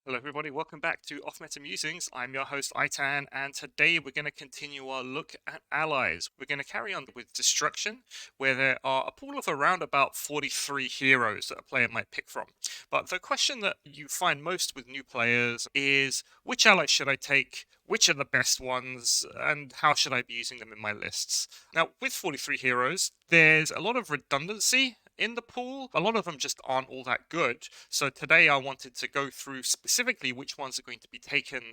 Hello everybody, welcome back to Off Meta Musings. I'm your host Itan, and today we're going to continue our look at allies. We're going to carry on with Destruction, where there are a pool of around about 43 heroes that a player might pick from. But the question that you find most with new players is, which allies should I take? Which are the best ones, and how should I be using them in my lists? Now, with 43 heroes, there's a lot of redundancy in the pool. A lot of them just aren't all that good. So today I wanted to go through specifically which ones are going to be taken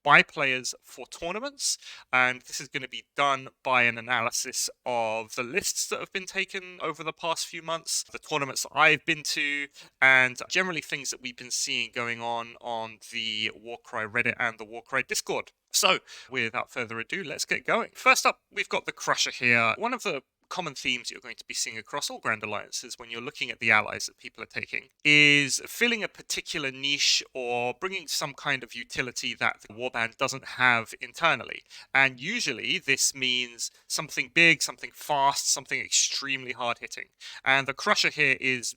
by players for tournaments, and this is going to be done by an analysis of the lists that have been taken over the past few months, the tournaments that I've been to, and generally things that we've been seeing going on the Warcry Reddit and the Warcry Discord. So, without further ado, let's get going. First up, we've got the Crusher here. One of the common themes you're going to be seeing across all Grand Alliances when you're looking at the allies that people are taking is filling a particular niche or bringing some kind of utility that the warband doesn't have internally. And usually this means something big, something fast, something extremely hard hitting. And the Crusher here is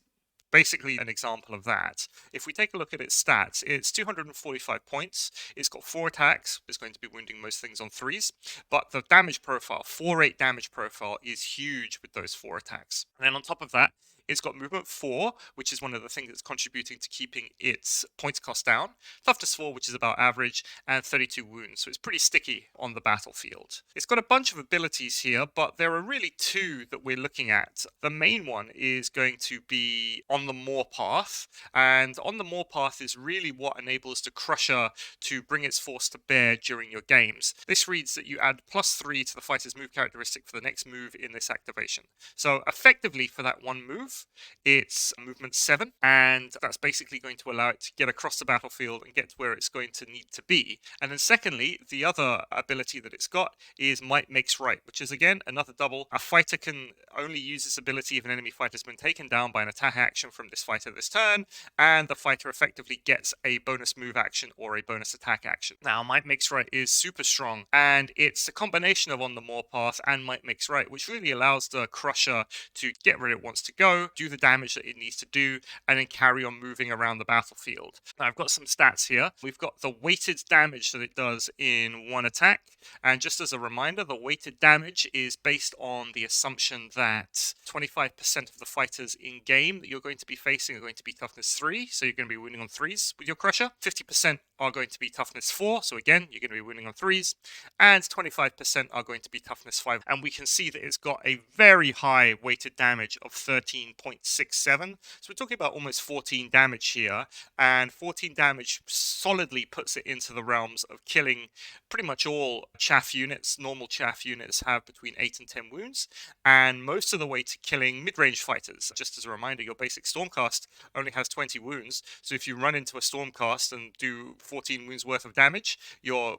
basically an example of that. If we take a look at its stats, it's 245 points, it's got 4 attacks, it's going to be wounding most things on 3s, but the damage profile, 4-8 damage profile, is huge with those 4 attacks. And then on top of that, it's got movement 4, which is one of the things that's contributing to keeping its points cost down, toughness 4, which is about average, and 32 wounds, so it's pretty sticky on the battlefield. It's got a bunch of abilities here, but there are really 2 that we're looking at. The main one is going to be on the Moor Path, and on the Moor Path is really what enables the Crusher to bring its force to bear during your games. This reads that you add +3 to the fighter's move characteristic for the next move in this activation. So effectively for that one move, it's movement 7, and that's basically going to allow it to get across the battlefield and get to where it's going to need to be. And then secondly, the other ability that it's got is Might Makes Right, which is again another double. A fighter can only use this ability if an enemy fighter has been taken down by an attack action from this fighter this turn, and the fighter effectively gets a bonus move action or a bonus attack action. Now, Might Makes Right is super strong, and it's a combination of On the Moor Path and Might Makes Right, which really allows the Crusher to get where it wants to go, do the damage that it needs to do, and then carry on moving around the battlefield. Now, I've got some stats here. We've got the weighted damage that it does in one attack, and just as a reminder, the weighted damage is based on the assumption that 25% of the fighters in game that you're going to be facing are going to be toughness 3, so you're going to be winning on 3s with your Crusher. 50% are going to be toughness 4, so again, you're going to be winning on 3s, and 25% are going to be toughness 5. And we can see that it's got a very high weighted damage of 13.67, so we're talking about almost 14 damage here, and 14 damage solidly puts it into the realms of killing pretty much all chaff units. Normal chaff units have between 8 and 10 wounds, and most of the way to killing mid-range fighters. Just as a reminder, your basic Stormcast only has 20 wounds, so if you run into a Stormcast and do 14 wounds worth of damage, you're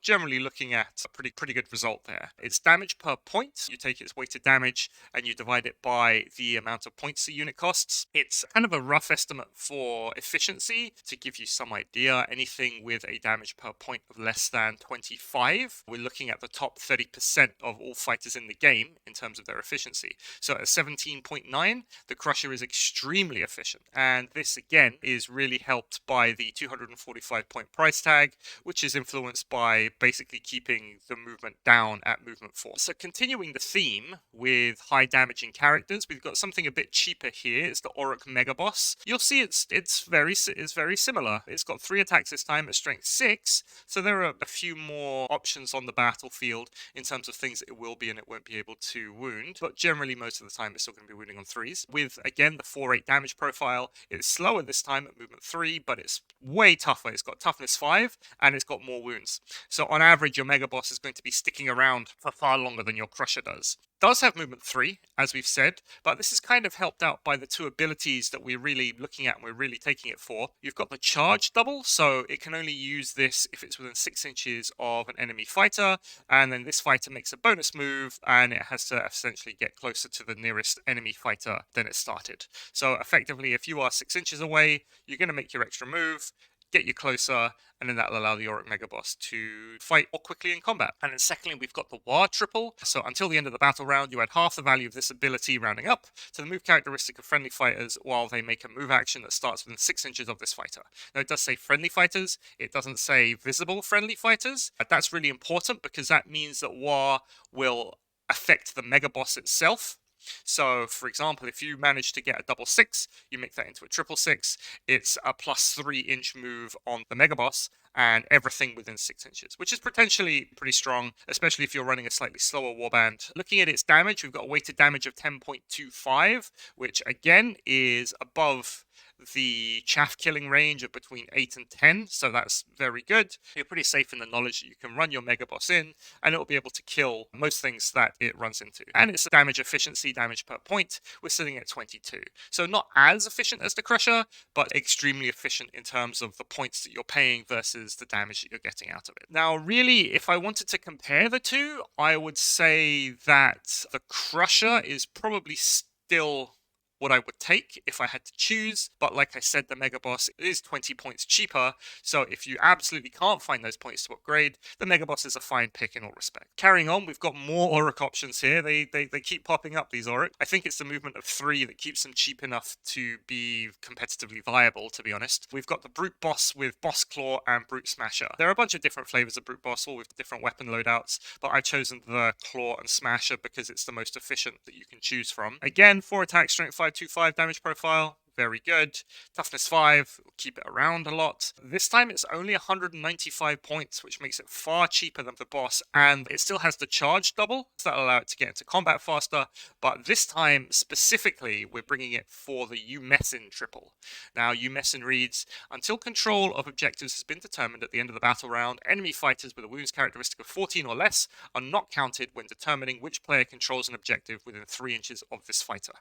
generally looking at a pretty good result there. It's damage per point. You take its weighted damage and you divide it by the amount of points the unit costs. It's kind of a rough estimate for efficiency to give you some idea. Anything with a damage per point of less than 25, we're looking at the top 30% of all fighters in the game in terms of their efficiency. So at 17.9, the Crusher is extremely efficient. And this again is really helped by the 245 point price tag, which is influenced by basically keeping the movement down at movement 4. So continuing the theme with high damaging characters, we've got something a bit cheaper here. It's the Orruk Megaboss. You'll see it's very similar. It's got 3 attacks this time at strength 6, so there are a few more options on the battlefield in terms of things that it will be and it won't be able to wound, but generally most of the time it's still going to be wounding on 3s. With again the 4-8 damage profile, it's slower this time at movement 3, but it's way tougher. It's got toughness 5 and it's got more wounds. So on average, your Mega Boss is going to be sticking around for far longer than your Crusher does. Does have movement 3, as we've said, but this is kind of helped out by the 2 abilities that we're really looking at and we're really taking it for. You've got the charge double, so it can only use this if it's within 6 inches of an enemy fighter, and then this fighter makes a bonus move, and it has to essentially get closer to the nearest enemy fighter than it started. So effectively, if you are 6 inches away, you're going to make your extra move. get you closer, and then that'll allow the Orruk Megaboss to fight more quickly in combat. And then secondly, we've got the War triple. So until the end of the battle round, you add half the value of this ability rounding up to the move characteristic of friendly fighters while they make a move action that starts within 6 inches of this fighter. Now, it does say friendly fighters. It doesn't say visible friendly fighters. That's really important because that means that War will affect the Megaboss itself. So, for example, if you manage to get a double 6, you make that into a triple 6. It's a plus 3-inch move on the Megaboss and everything within 6 inches, which is potentially pretty strong, especially if you're running a slightly slower warband. Looking at its damage, we've got a weighted damage of 10.25, which again is above the chaff killing range of between 8 and 10, so that's very good. You're pretty safe in the knowledge that you can run your Megaboss in and it'll be able to kill most things that it runs into. And its damage efficiency, damage per point, we're sitting at 22. So not as efficient as the Crusher, but extremely efficient in terms of the points that you're paying versus the damage that you're getting out of it. Now, really, if I wanted to compare the two, I would say that the Crusher is probably still what I would take if I had to choose, but like I said, the Megaboss is 20 points cheaper, so if you absolutely can't find those points to upgrade, the Megaboss is a fine pick in all respect. Carrying on, we've got more Orruk options here. They keep popping up, these Orruk. I think it's the movement of 3 that keeps them cheap enough to be competitively viable, to be honest. We've got the Brute Boss with Boss Claw and Brute Smasher. There are a bunch of different flavors of Brute Boss, all with different weapon loadouts, but I've chosen the Claw and Smasher because it's the most efficient that you can choose from. Again, 4 attack, strength 5, 2-5 damage profile, very good. Toughness 5, we'll keep it around a lot. This time it's only 195 points, which makes it far cheaper than the boss, and it still has the charge double, so that'll allow it to get into combat faster, but this time specifically we're bringing it for the Umessin triple. Now, Umessin reads, until control of objectives has been determined at the end of the battle round, enemy fighters with a wounds characteristic of 14 or less are not counted when determining which player controls an objective within 3 inches of this fighter.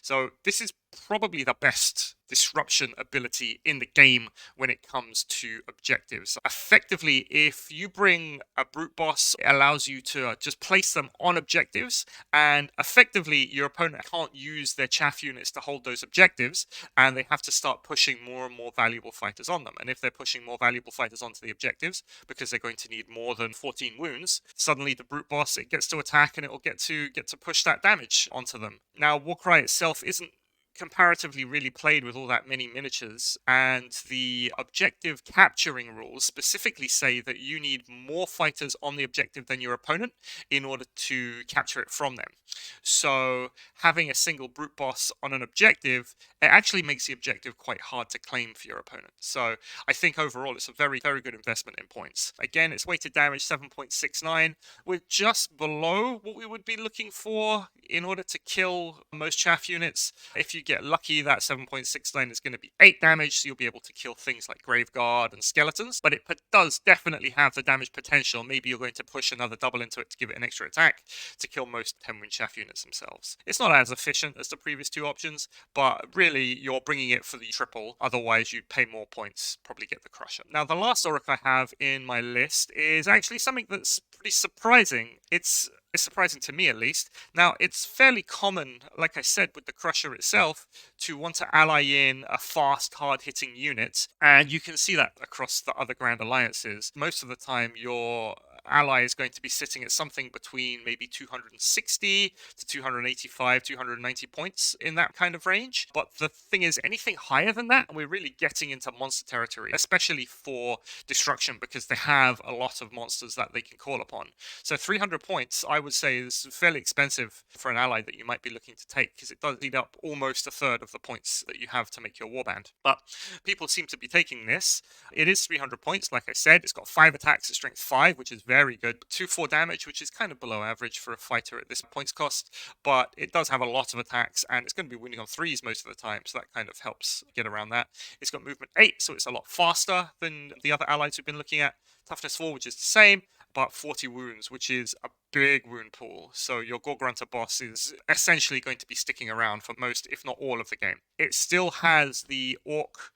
So this is probably the best disruption ability in the game when it comes to objectives. Effectively, if you bring a brute boss, it allows you to just place them on objectives, and effectively your opponent can't use their chaff units to hold those objectives, and they have to start pushing more and more valuable fighters on them. And if they're pushing more valuable fighters onto the objectives, because they're going to need more than 14 wounds, suddenly the brute boss, it gets to attack and it will get to push that damage onto them. Now, Warcry itself isn't comparatively really played with all that many miniatures, and the objective capturing rules specifically say that you need more fighters on the objective than your opponent in order to capture it from them. So having a single brute boss on an objective, it actually makes the objective quite hard to claim for your opponent. So I think overall it's a very, very good investment in points. Again, it's weighted damage 7.69. We're just below what we would be looking for in order to kill most chaff units. If you get lucky, that 7.69 is going to be 8 damage, so you'll be able to kill things like Graveguard and Skeletons, but it does definitely have the damage potential. Maybe you're going to push another double into it to give it an extra attack to kill most 10-win chaff units themselves. It's not as efficient as the previous two options, but really you're bringing it for the triple, otherwise you'd pay more points, probably get the Crusher. Now, the last Orruk I have in my list is actually something that's pretty surprising. It's surprising to me, at least. Now, it's fairly common, like I said, with the Crusher itself, to want to ally in a fast, hard-hitting unit, and you can see that across the other Grand Alliances. Most of the time, your ally is going to be sitting at something between maybe 260 to 285, 290 points in that kind of range. But the thing is, anything higher than that, we're really getting into monster territory, especially for destruction, because they have a lot of monsters that they can call upon. So 300 points, I would say, is fairly expensive for an ally that you might be looking to take, because it does eat up almost a third of the points that you have to make your warband. But people seem to be taking this. It is 300 points, like I said. It's got 5 attacks at strength 5, which is very good. 2-4 damage, which is kind of below average for a fighter at this points cost, but it does have a lot of attacks, and it's going to be winning on 3s most of the time, so that kind of helps get around that. It's got movement 8, so it's a lot faster than the other allies we've been looking at. Toughness 4, which is the same, but 40 wounds, which is a big wound pool. So your Gore-Grunta Boss is essentially going to be sticking around for most, if not all, of the game. It still has the Orc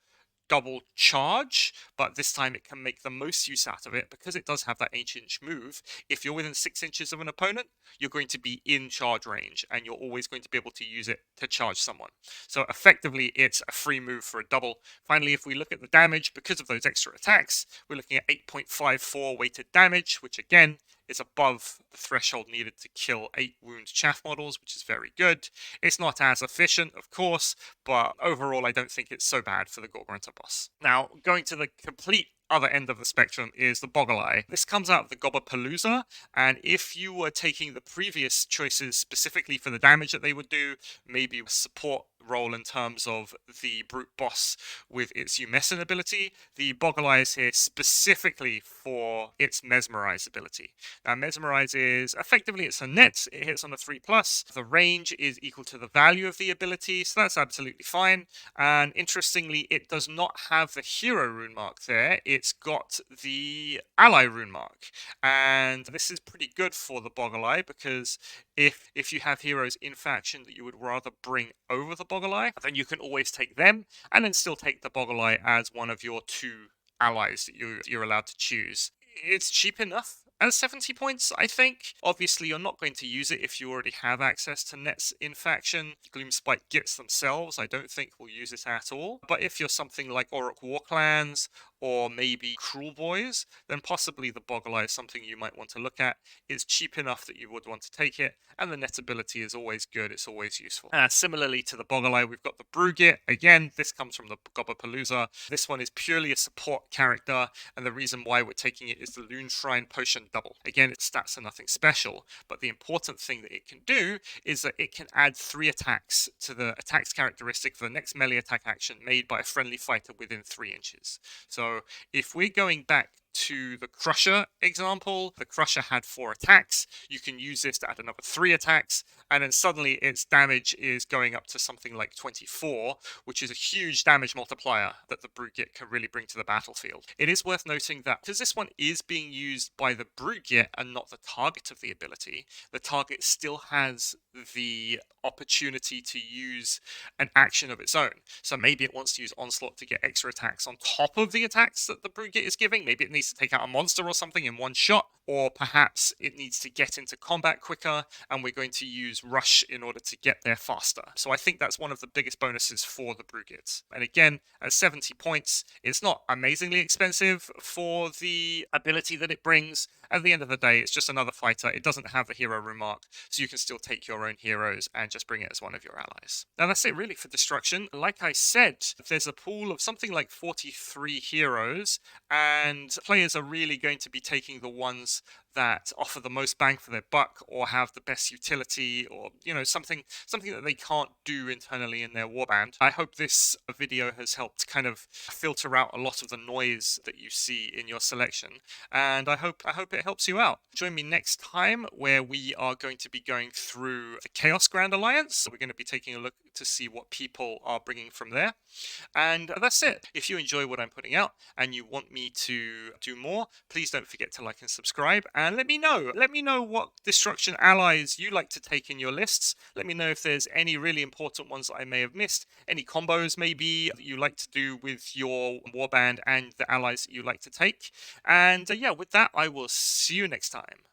double charge, but this time it can make the most use out of it because it does have that 8-inch move. If you're within 6 inches of an opponent, you're going to be in charge range, and you're always going to be able to use it to charge someone. So effectively, it's a free move for a double. Finally, if we look at the damage, because of those extra attacks, we're looking at 8.54 weighted damage, which again is above the threshold needed to kill 8 wound chaff models, which is very good. It's not as efficient, of course, but overall I don't think it's so bad for the Gore-Grunta Boss. Now, going to the complete other end of the spectrum is the Boggleye. This comes out of the Gobbapalooza, and if you were taking the previous choices specifically for the damage that they would do, maybe a support role in terms of the Brute Boss with its Umescent ability, the Boggleye is here specifically for its Mesmerize ability. Now, Mesmerize is effectively, it's a net, it hits on a 3+, the range is equal to the value of the ability, so that's absolutely fine. And interestingly, it does not have the hero rune mark there, it's got the ally rune mark. And this is pretty good for the Boggleye, because if you have heroes in faction that you would rather bring over the Boggleye, then you can always take them, and then still take the Boggleye as one of your 2 allies that you're allowed to choose. It's cheap enough at 70 points, I think. Obviously, you're not going to use it if you already have access to nets in faction. Gloomspite Gits themselves, I don't think will use it at all. But if you're something like Orruk Warclans, or maybe Cruel Boys, then possibly the Boggleye is something you might want to look at. It's cheap enough that you would want to take it, and the net ability is always good, it's always useful. Similarly to the Boggleye, we've got the Brewgit. Again, this comes from the Gobbapalooza. This one is purely a support character, and the reason why we're taking it is the Loon Shrine Potion double. Again, its stats are nothing special, but the important thing that it can do is that it can add 3 attacks to the attacks characteristic for the next melee attack action made by a friendly fighter within 3 inches. So if we're going back to the Crusher example, the Crusher had 4 attacks. You can use this to add another 3 attacks, and then suddenly its damage is going up to something like 24, which is a huge damage multiplier that the Brewgit can really bring to the battlefield. It is worth noting that because this one is being used by the Brewgit and not the target of the ability, the target still has the opportunity to use an action of its own. So maybe it wants to use Onslaught to get extra attacks on top of the attacks that the Brewgit is giving. Maybe it needs to take out a monster or something in one shot, or perhaps it needs to get into combat quicker, and we're going to use Rush in order to get there faster. So I think that's one of the biggest bonuses for the Brewgit. And again, at 70 points, it's not amazingly expensive for the ability that it brings. At the end of the day, it's just another fighter. It doesn't have the hero remark, so you can still take your own heroes and just bring it as one of your allies. Now that's it really for Destruction. Like I said, there's a pool of something like 43 heroes, and players are really going to be taking the ones that offer the most bang for their buck, or have the best utility, or something that they can't do internally in their warband. I hope this video has helped kind of filter out a lot of the noise that you see in your selection, and I hope it helps you out. Join me next time where we are going to be going through the Chaos Grand Alliance. We're going to be taking a look to see what people are bringing from there, and that's it. If you enjoy what I'm putting out and you want me to do more, please don't forget to like and subscribe. And let me know what Destruction allies you like to take in your lists. Let me know if there's any really important ones that I may have missed, any combos maybe that you like to do with your warband and the allies that you like to take. And yeah, with that, I will see you next time.